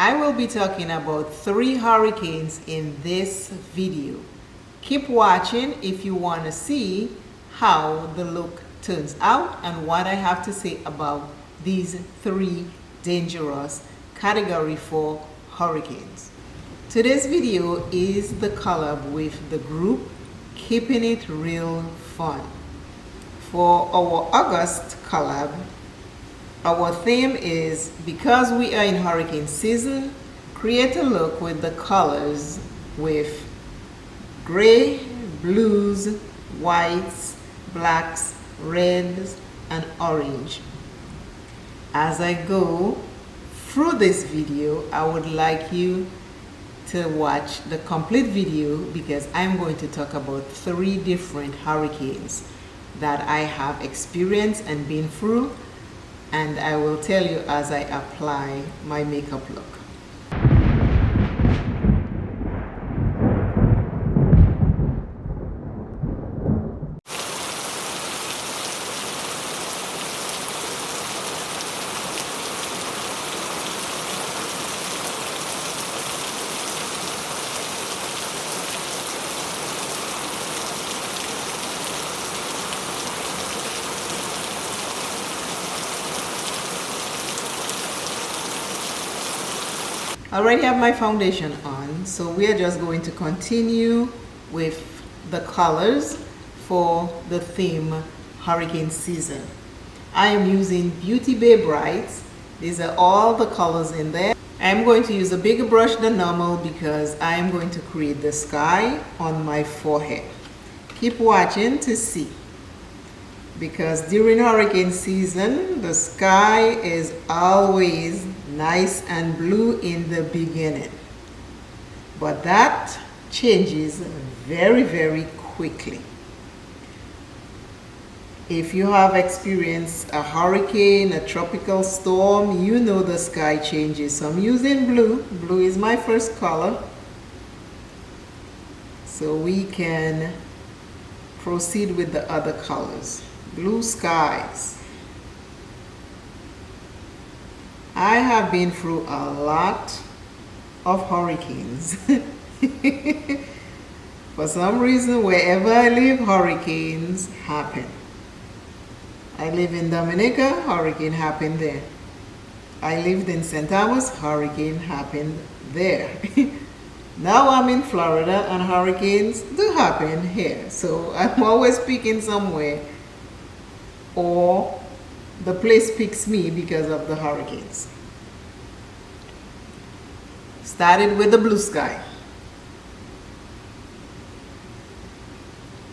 I will be talking about 3 hurricanes in this video. Keep watching if you want to see how the look turns out and what I have to say about these 3 dangerous category 4 hurricanes. Today's video is the collab with the group Keeping It Real Fun. For our August collab, our theme is, because we are in hurricane season, create a look with the colors with gray, blues, whites, blacks, reds, and orange. As I go through this video, I would like you to watch the complete video because I'm going to talk about 3 different hurricanes that I have experienced and been through, and I will tell you as I apply my makeup look. I already have my foundation on, so we are just going to continue with the colors for the theme hurricane season. I am using Beauty Bay Brights. These are all the colors in there. I'm going to use a bigger brush than normal because I am going to create the sky on my forehead. Keep watching to see, because during hurricane season the sky is always nice and blue in the beginning, but that changes very, very quickly. If you have experienced a hurricane, a tropical storm, you know the sky changes. So I'm using blue. Blue is my first color, so we can proceed with the other colors. Blue skies. I have been through a lot of hurricanes. For some reason, wherever I live, hurricanes happen. I live in Dominica, hurricane happened there. I lived in St. Thomas, hurricane happened there. Now I'm in Florida and hurricanes do happen here. So I'm always picking somewhere, or the place picks me because of the hurricanes. Started with the blue sky.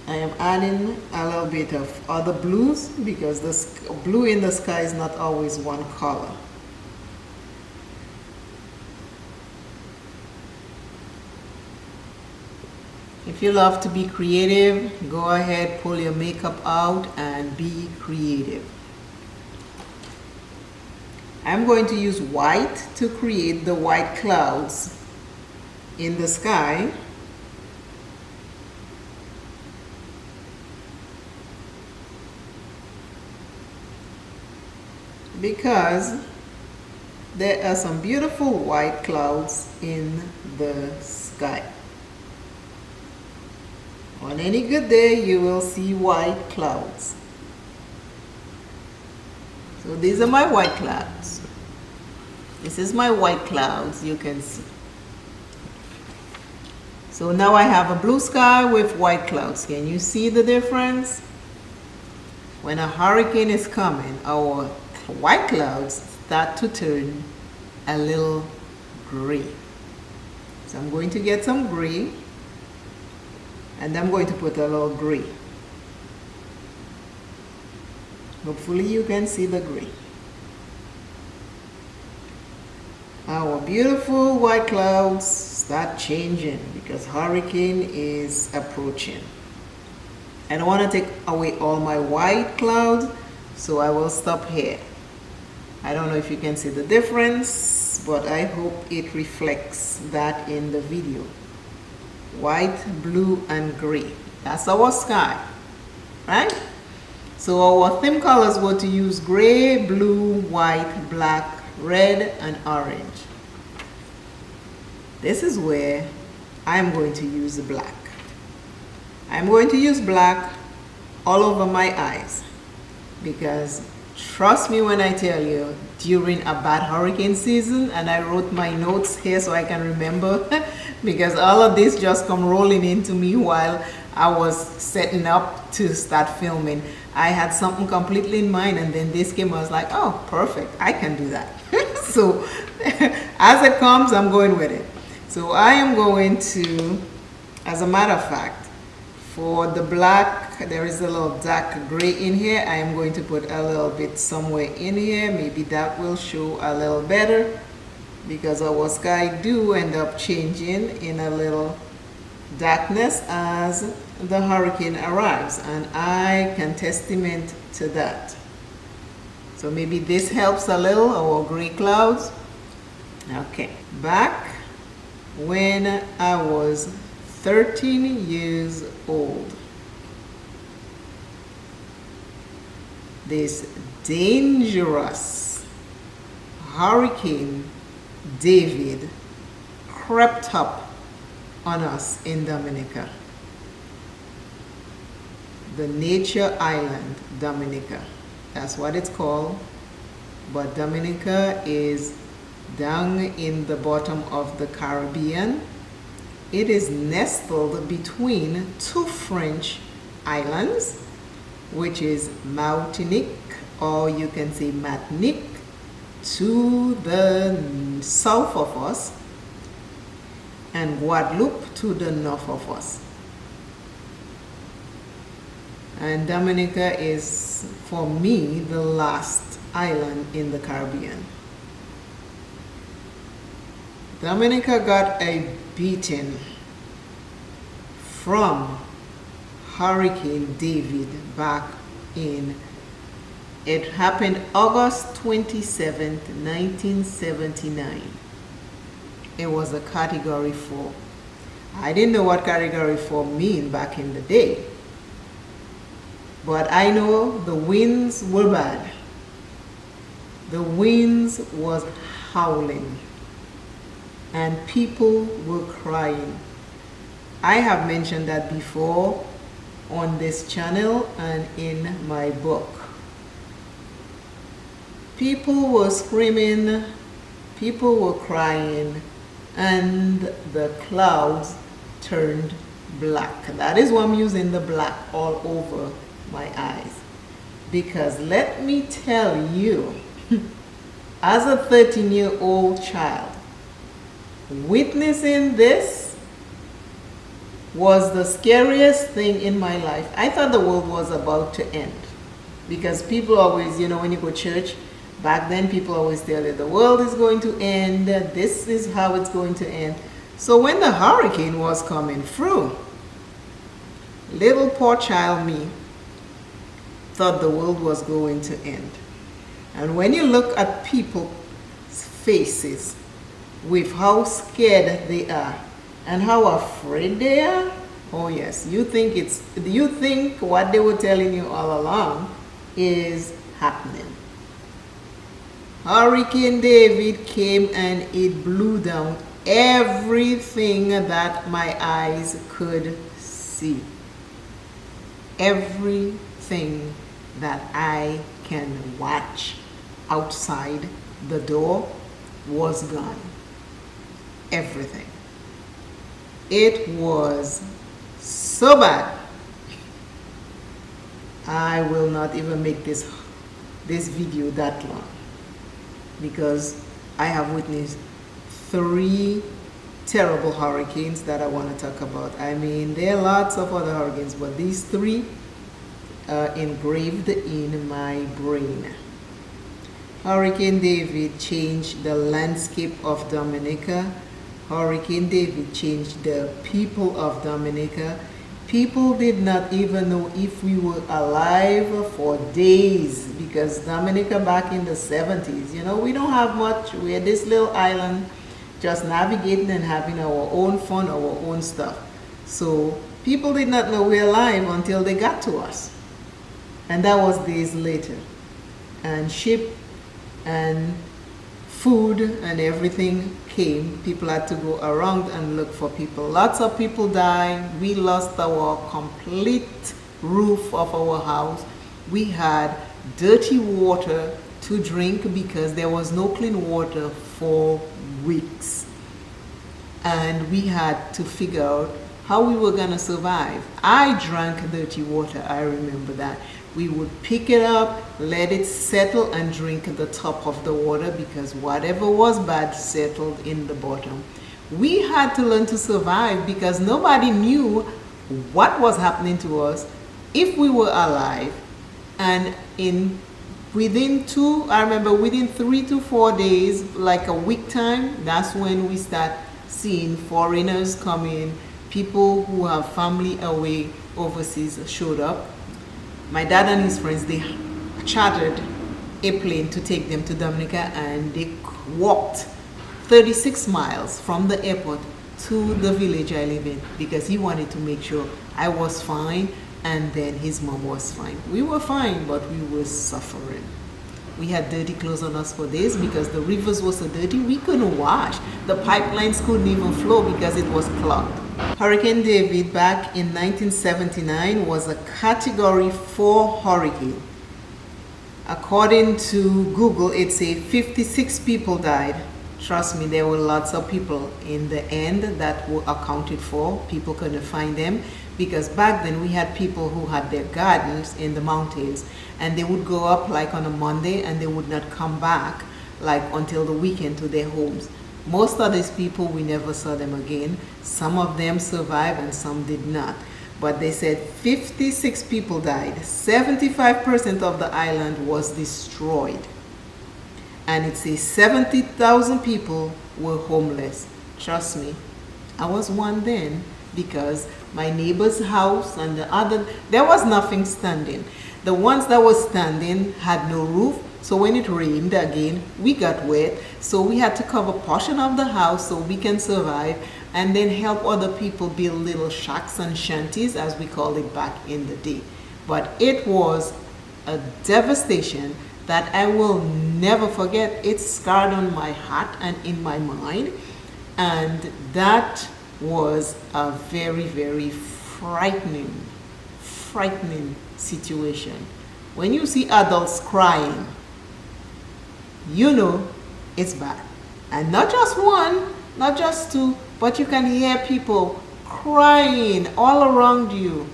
I am adding a little bit of other blues because the blue in the sky is not always one color. If you love to be creative, go ahead, pull your makeup out and be creative. I'm going to use white to create the white clouds in the sky. Because there are some beautiful white clouds in the sky. On any good day, you will see white clouds. So these are my white clouds. This is my white clouds, you can see. So now I have a blue sky with white clouds. Can you see the difference? When a hurricane is coming, our white clouds start to turn a little gray. So I'm going to get some gray, and I'm going to put a little gray. Hopefully you can see the gray. Our beautiful white clouds start changing because hurricane is approaching. I don't want to take away all my white clouds, so I will stop here. I don't know if you can see the difference, but I hope it reflects that in the video. White, blue, and gray. That's our sky, right? So our theme colors were to use gray, blue, white, black, red, and orange. this is where I'm going to use black. I'm going to use black all over my eyes because trust me when I tell you, during a bad hurricane season, and I wrote my notes here so I can remember because all of this just come rolling into me while I was setting up to start filming. I had something completely in mind, and then this came. I was like, oh, perfect, I can do that. So as it comes, I'm going with it. So I am going to, as a matter of fact, for the black, there is a little dark gray in here. I am going to put a little bit somewhere in here. Maybe that will show a little better because our sky do end up changing in a little darkness as the hurricane arrives, and I can testament to that. So maybe this helps a little, our gray clouds. Okay, back when I was 13 years old, this dangerous Hurricane David crept up on us in Dominica, the nature island Dominica. That's what it's called, but Dominica is down in the bottom of the Caribbean. It is nestled between two French islands, which is Martinique, or you can say Martinique, to the south of us, and Guadeloupe to the north of us. And Dominica is, for me, the last island in the Caribbean. Dominica got a beating from Hurricane David back in, it happened August 27th, 1979. It was a Category 4. I didn't know what Category 4 mean back in the day, but I know the winds were bad. The winds was howling and people were crying. I have mentioned that before on this channel and in my book. People were screaming, people were crying, and the clouds turned black. That is why I'm using the black all over my eyes. Because let me tell you, as a 13-year-old child, witnessing this was the scariest thing in my life. I thought the world was about to end. Because people always, you know, when you go to church, back then people always tell you the world is going to end, this is how it's going to end. So when the hurricane was coming through, little poor child me thought the world was going to end. And when you look at people's faces with how scared they are and how afraid they are, oh yes, you think what they were telling you all along is happening. Hurricane David came and it blew down everything that my eyes could see. Everything that I can watch outside the door was gone. Everything. It was so bad. I will not even make this video that long because I have witnessed 3 terrible hurricanes that I want to talk about. I mean, there are lots of other hurricanes, but these 3 are engraved in my brain. Hurricane David changed the landscape of Dominica. Hurricane David changed the people of Dominica. People did not even know if we were alive for days because Dominica back in the 70s, you know, we don't have much. We're this little island just navigating and having our own fun, our own stuff. So people did not know we're alive until they got to us. And that was days later. And ship and food and everything came, people had to go around and look for people. Lots of people died. We lost our complete roof of our house. We had dirty water to drink because there was no clean water for weeks. And we had to figure out how we were going to survive. I drank dirty water, I remember that. We would pick it up, let it settle, and drink the top of the water because whatever was bad settled in the bottom. We had to learn to survive because nobody knew what was happening to us if we were alive. And within 3 to 4 days, like a week time, that's when we start seeing foreigners come in. People who have family away overseas showed up. My dad and his friends, they chartered a plane to take them to Dominica, and they walked 36 miles from the airport to the village I live in because he wanted to make sure I was fine and then his mom was fine. We were fine, but we were suffering. We had dirty clothes on us for days because the rivers were so dirty we couldn't wash. The pipelines couldn't even flow because it was clogged. Hurricane David back in 1979 was a Category 4 hurricane. According to Google, it said 56 people died. Trust me, there were lots of people in the end that were accounted for. People couldn't find them because back then we had people who had their gardens in the mountains, and they would go up like on a Monday and they would not come back like until the weekend to their homes. Most of these people, we never saw them again. Some of them survived and some did not. But they said 56 people died. 75% of the island was destroyed. And it says 70,000 people were homeless. Trust me, I was one then because my neighbor's house and there was nothing standing. The ones that were standing had no roof. So when it rained again, we got wet. So we had to cover a portion of the house so we can survive and then help other people build little shacks and shanties, as we called it back in the day. But it was a devastation that I will never forget. It's scarred on my heart and in my mind. And that was a very, very frightening situation. When you see adults crying, you know it's bad. And not just one, not just two, but you can hear people crying all around you,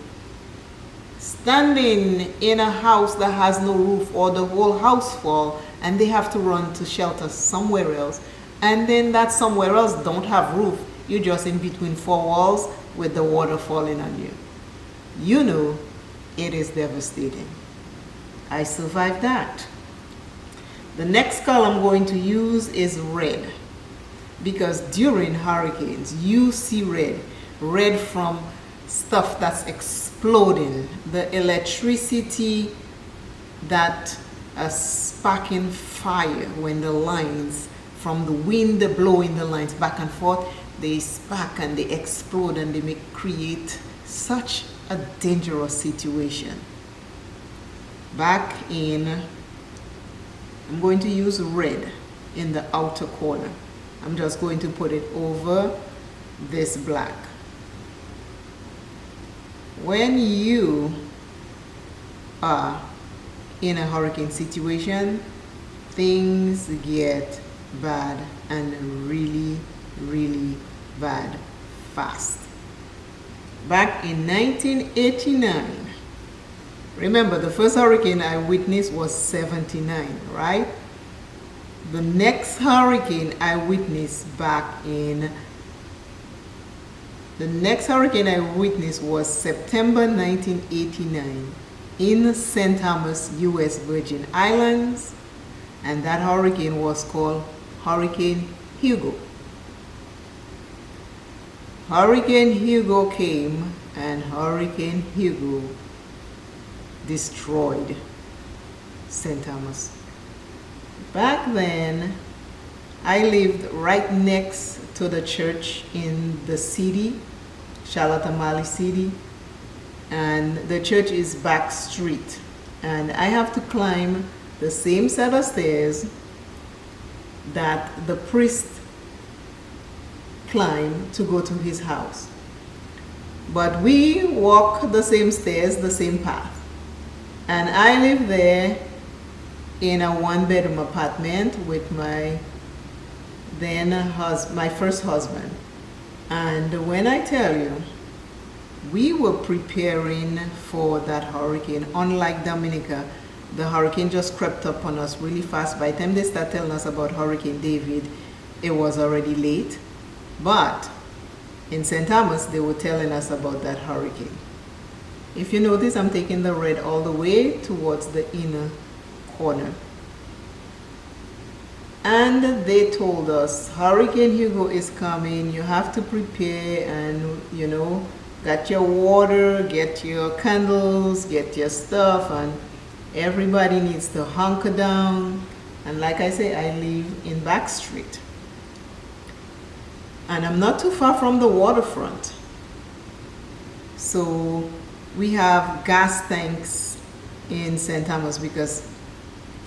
standing in a house that has no roof or the whole house fall, and they have to run to shelter somewhere else. And then that somewhere else don't have roof. You're just in between four walls with the water falling on you. You know it is devastating. I survived that. The next color I'm going to use is red, because during hurricanes you see red from stuff that's exploding, the electricity that is sparking fire when the lines from the wind blowing the lines back and forth, they spark and they explode and they may create such a dangerous situation. I'm going to use red in the outer corner. I'm just going to put it over this black. When you are in a hurricane situation, things get bad and really, really bad fast. Back in 1989, remember the first hurricane I witnessed was 79, right? The next hurricane I witnessed was September 1989 in St. Thomas, U.S. Virgin Islands, and that hurricane was called Hurricane HUGO. Hurricane HUGO came and Hurricane HUGO destroyed St. Thomas. Back then, I lived right next to the church in the city, Charlotte Amalie City, and the church is back street. And I have to climb the same set of stairs that the priest climb to go to his house. But we walk the same stairs, the same path. And I live there in a one-bedroom apartment with my my first husband. And when I tell you, we were preparing for that hurricane. Unlike Dominica, the hurricane just crept up on us really fast. By the time they start telling us about Hurricane David, it was already late. But in St. Thomas, they were telling us about that hurricane. If you notice, I'm taking the red all the way towards the inner corner. And they told us, Hurricane Hugo is coming, you have to prepare, and you know, get your water, get your candles, get your stuff, and everybody needs to hunker down. And like I say, I live in Back Street. And I'm not too far from the waterfront. So we have gas tanks in St. Thomas because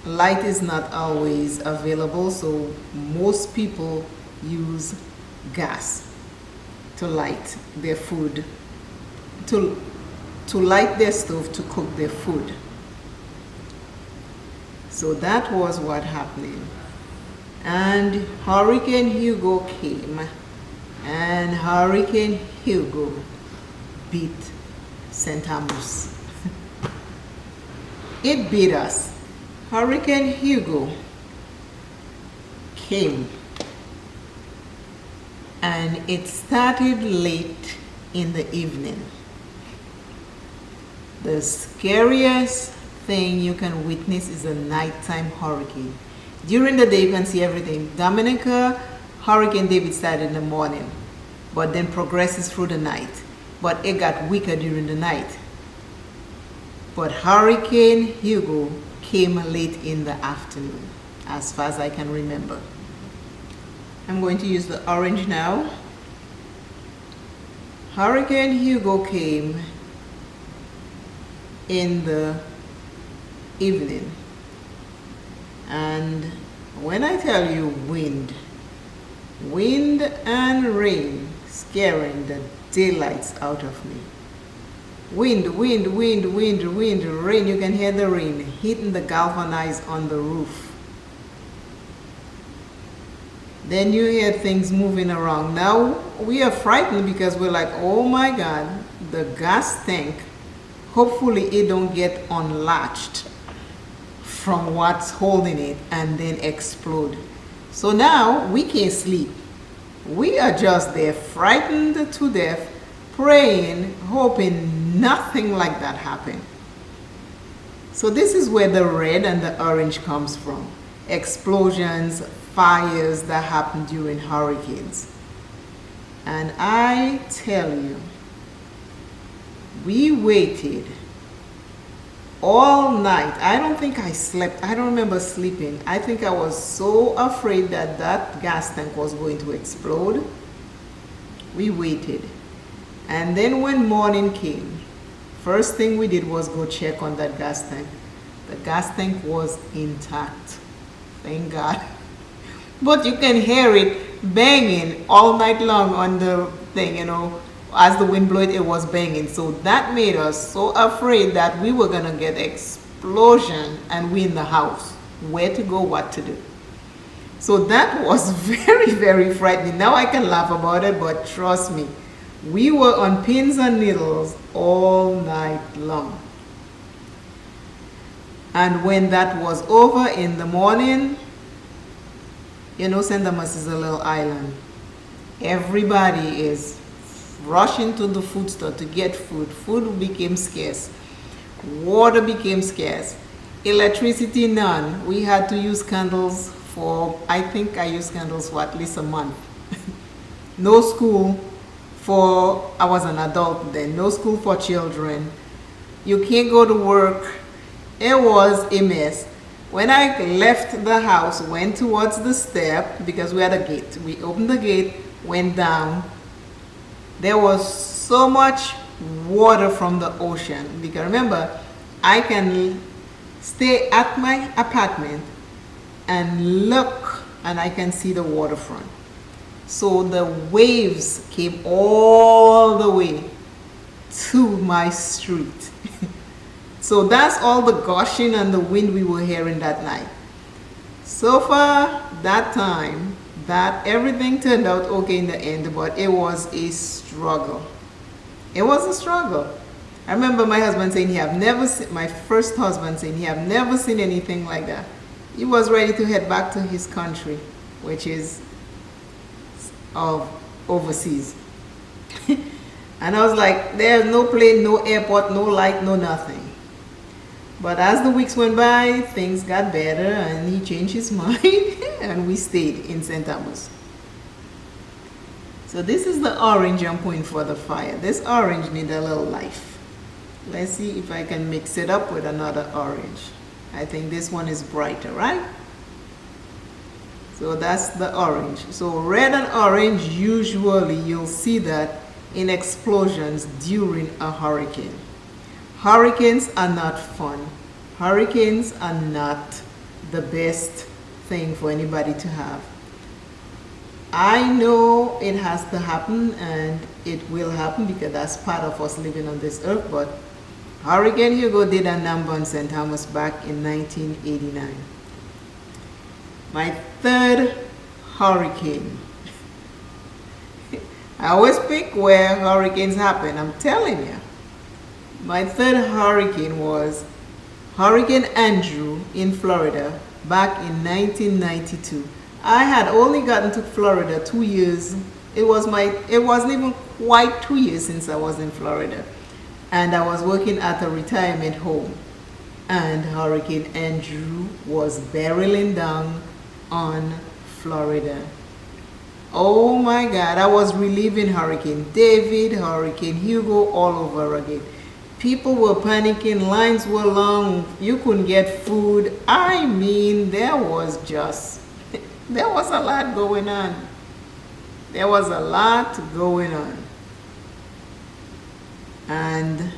light is not always available, so most people use gas to light their food, to light their stove to cook their food. So that was what happened. And Hurricane Hugo came, and Hurricane Hugo beat St. Thomas. It beat us. Hurricane Hugo came, and it started late in the evening. The scariest thing you can witness is a nighttime hurricane. During the day you can see everything. Dominica, Hurricane David started in the morning, but then progresses through the night. But it got weaker during the night. But Hurricane Hugo came late in the afternoon, as far as I can remember. I'm going to use the orange now. Hurricane Hugo came in the evening. And when I tell you wind and rain scaring the daylights out of me. Wind, rain, you can hear the rain hitting the galvanized on the roof. Then you hear things moving around. Now we are frightened because we're like, oh my God, the gas tank, hopefully it don't get unlatched from what's holding it and then explode. So now we can't sleep. We are just there frightened to death, praying, hoping nothing like that happen. So this is where the red and the orange comes from. Explosions, fires that happen during hurricanes. And I tell you, we waited all night. I don't think I slept. I don't remember sleeping. I think I was so afraid that that gas tank was going to explode. We waited. And then when morning came, first thing we did was go check on that gas tank. The gas tank was intact. Thank God. But you can hear it banging all night long on the thing, you know. As the wind blew it, it was banging. So that made us so afraid that we were gonna get explosion and we in the house. Where to go, what to do. So that was very, very frightening. Now I can laugh about it, but trust me, we were on pins and needles all night long. And when that was over in the morning, you know, St. Thomas is a little island. Everybody is rushing to the food store to get food. Food became scarce. Water became scarce. Electricity, none. We had to use candles for, I think I used candles for at least a month. No school for, I was an adult then, no school for children. You can't go to work. It was a mess. When I left the house, went towards the step, because we had a gate. We opened the gate, went down. There was so much water from the ocean. Because remember, I can stay at my apartment and look, and I can see the waterfront. So the waves came all the way to my street. So that's all the gushing and the wind we were hearing that night. So far that time, that everything turned out okay in the end, but it was a struggle. It was a struggle. I remember my husband saying my first husband saying he had never seen anything like that. He was ready to head back to his country, which is overseas. And I was like, there's no plane, no airport, no light, no nothing. But as the weeks went by, things got better and he changed his mind and we stayed in St. Thomas. So this is the orange I'm putting for the fire. This orange needs a little life. Let's see if I can mix it up with another orange. I think this one is brighter, right? So that's the orange. So red and orange, usually you'll see that in explosions during a hurricane. Hurricanes are not fun. Hurricanes are not the best thing for anybody to have. I know it has to happen and it will happen because that's part of us living on this earth, but Hurricane Hugo did a number on St. Thomas back in 1989. My third hurricane. I always pick where hurricanes happen, I'm telling you. My third hurricane was Hurricane Andrew in Florida back in 1992. I had only gotten to Florida 2 years. It wasn't even quite 2 years since I was in Florida. And I was working at a retirement home. And Hurricane Andrew was barreling down on Florida. Oh my God, I was reliving Hurricane David, Hurricane Hugo all over again. People were panicking, lines were long, you couldn't get food. I mean, there was a lot going on. There was a lot going on. And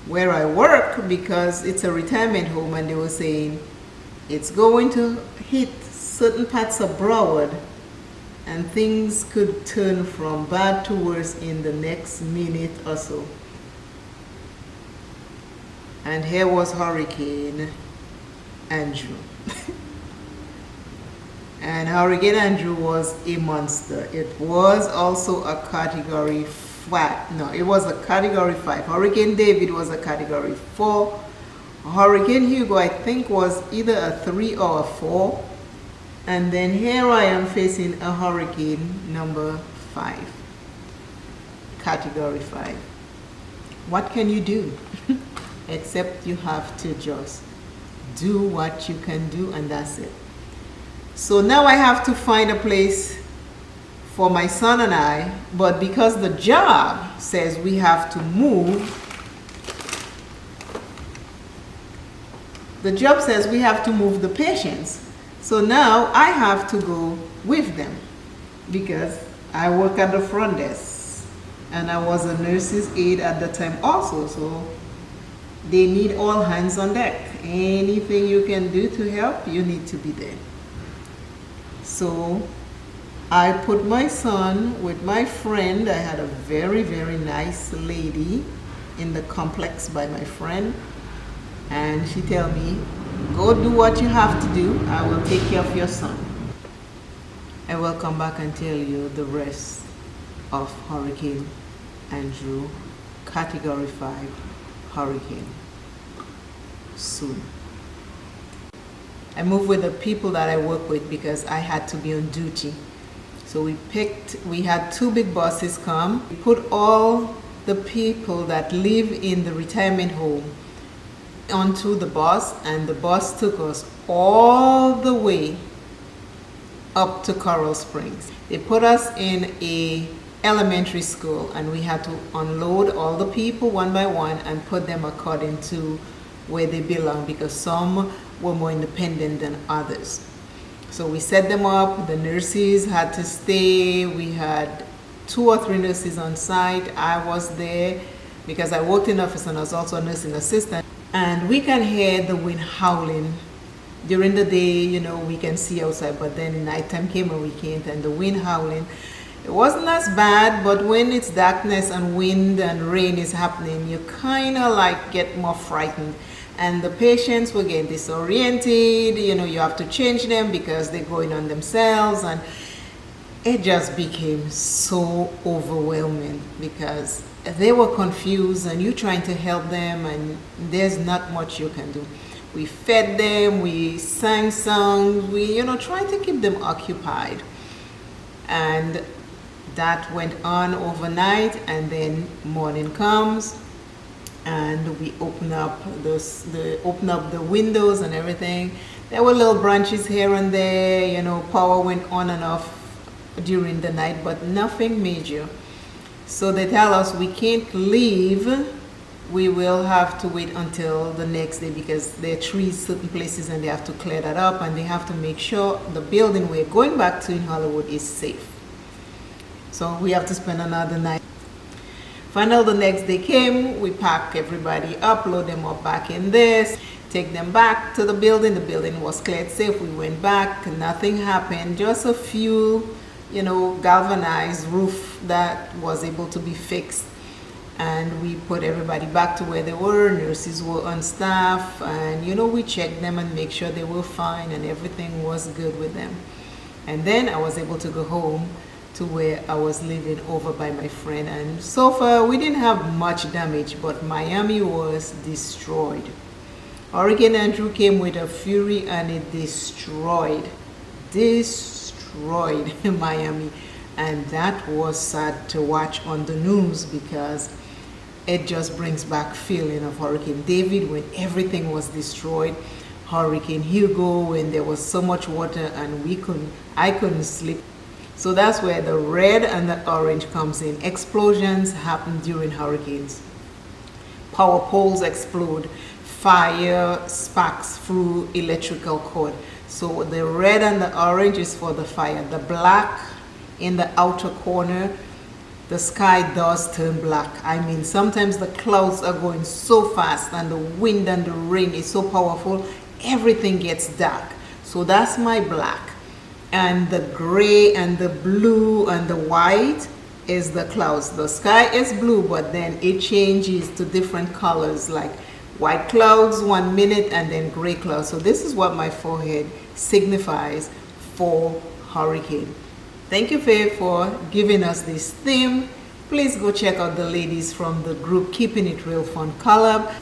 where I work, because it's a retirement home and they were saying it's going to hit certain parts of Broward and things could turn from bad to worse in the next minute or so. And here was Hurricane Andrew. And Hurricane Andrew was a monster. It was also a category 5. No, it was a category 5. Hurricane David was a category 4. Hurricane Hugo, I think, was either a 3 or a 4. And then here I am facing a hurricane number 5. Category 5. What can you do? Except you have to just do what you can do, and that's it. So now I have to find a place for my son and I, but because the job says we have to move, the patients. So now I have to go with them because I work at the front desk and I was a nurse's aide at the time also, so they need all hands on deck. Anything you can do to help, you need to be there. So I put my son with my friend. I had a very, very nice lady in the complex by my friend, and she tell me, go do what you have to do. I will take care of your son. I will come back and tell you the rest of Hurricane Andrew, category 5 hurricane, soon. I moved with the people that I work with because I had to be on duty. So we had 2 big buses come. We put all the people that live in the retirement home onto the bus, and the bus took us all the way up to Coral Springs. They put us in a elementary school and we had to unload all the people one by one and put them according to where they belong, because some were more independent than others. So we set them up. The nurses had to stay. We had 2 or 3 nurses on site. I was there because I worked in office and I was also a nursing assistant. And we can hear the wind howling During the day, you know, we can see outside, but then nighttime came and we can't, and the wind howling. It wasn't as bad, but when it's darkness and wind and rain is happening, you kind of like get more frightened. And the patients will get disoriented, you know, you have to change them because they're going on themselves, and it just became so overwhelming because they were confused and you're trying to help them and there's not much you can do. We fed them, we sang songs, we, you know, tried to keep them occupied. And that went on overnight, and then morning comes and we open up the windows and everything. There were little branches here and there, you know, power went on and off during the night, but nothing major. So they tell us we can't leave, we will have to wait until the next day because there are trees certain places and they have to clear that up, and they have to make sure the building we're going back to in Hollywood is safe. So we have to spend another night. Finally, the next day came, we pack everybody up, load them up back in this, take them back to the building. The building was cleared safe. We went back, nothing happened, just a few, you know, galvanized roof that was able to be fixed. And we put everybody back to where they were. Nurses were on staff, and you know, we checked them and make sure they were fine and everything was good with them. And then I was able to go home to where I was living over by my friend, and so far we didn't have much damage, but Miami was destroyed. Hurricane Andrew came with a fury and it destroyed Miami, and that was sad to watch on the news because it just brings back feeling of Hurricane David when everything was destroyed, Hurricane Hugo when there was so much water and I couldn't sleep. So that's where the red and the orange comes in. Explosions happen during hurricanes. Power poles explode. Fire sparks through electrical cord. So the red and the orange is for the fire. The black in the outer corner, the sky does turn black. I mean, sometimes the clouds are going so fast and the wind and the rain is so powerful, everything gets dark. So that's my black. And the gray and the blue and the white is the clouds. The sky is blue, but then it changes to different colors, like white clouds 1 minute and then gray clouds. So this is what my forehead signifies for hurricane. Thank you, Faye, for giving us this theme. Please go check out the ladies from the group Keeping It Real Fun collab.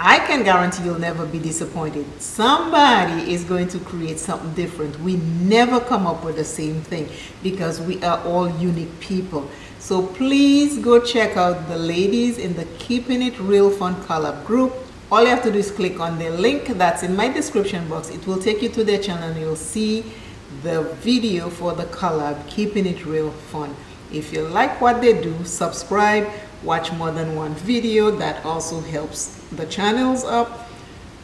I can guarantee you'll never be disappointed. Somebody is going to create something different. We never come up with the same thing because we are all unique people. So please go check out the ladies in the Keeping It Real Fun collab group. All you have to do is click on the link that's in my description box. It will take you to their channel and you'll see the video for the collab Keeping It Real Fun. If you like what they do, subscribe, watch more than one video. That also helps the channels up.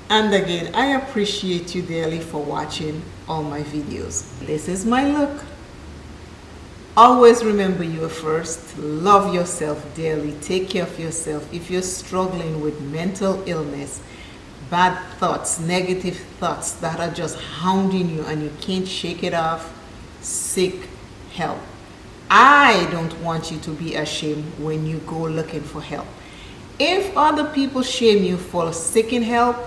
And again, I appreciate you dearly for watching all my videos. This is my look. Always remember you are first. Love yourself dearly. Take care of yourself. If you're struggling with mental illness, bad thoughts, negative thoughts that are just hounding you and you can't shake it off, seek help. I don't want you to be ashamed when you go looking for help. If other people shame you for seeking help,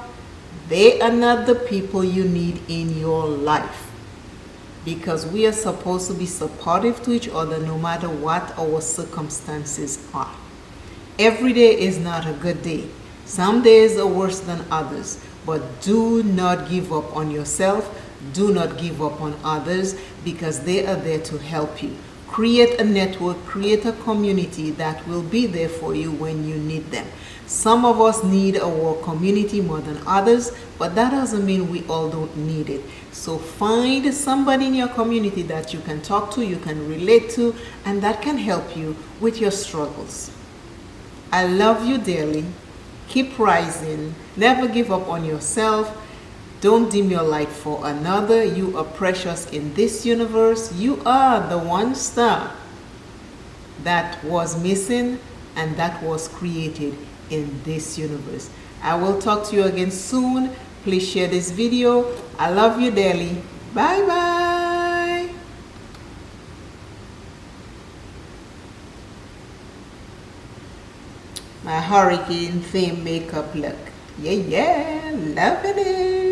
they are not the people you need in your life. Because we are supposed to be supportive to each other no matter what our circumstances are. Every day is not a good day. Some days are worse than others, but do not give up on yourself. Do not give up on others because they are there to help you. Create a network, create a community that will be there for you when you need them. Some of us need our community more than others, but that doesn't mean we all don't need it. So find somebody in your community that you can talk to, you can relate to, and that can help you with your struggles. I love you dearly. Keep rising. Never give up on yourself. Don't dim your light for another. You are precious in this universe. You are the one star that was missing and that was created in this universe. I will talk to you again soon. Please share this video. I love you dearly. Bye bye. My hurricane theme makeup look. Yeah, yeah, loving it.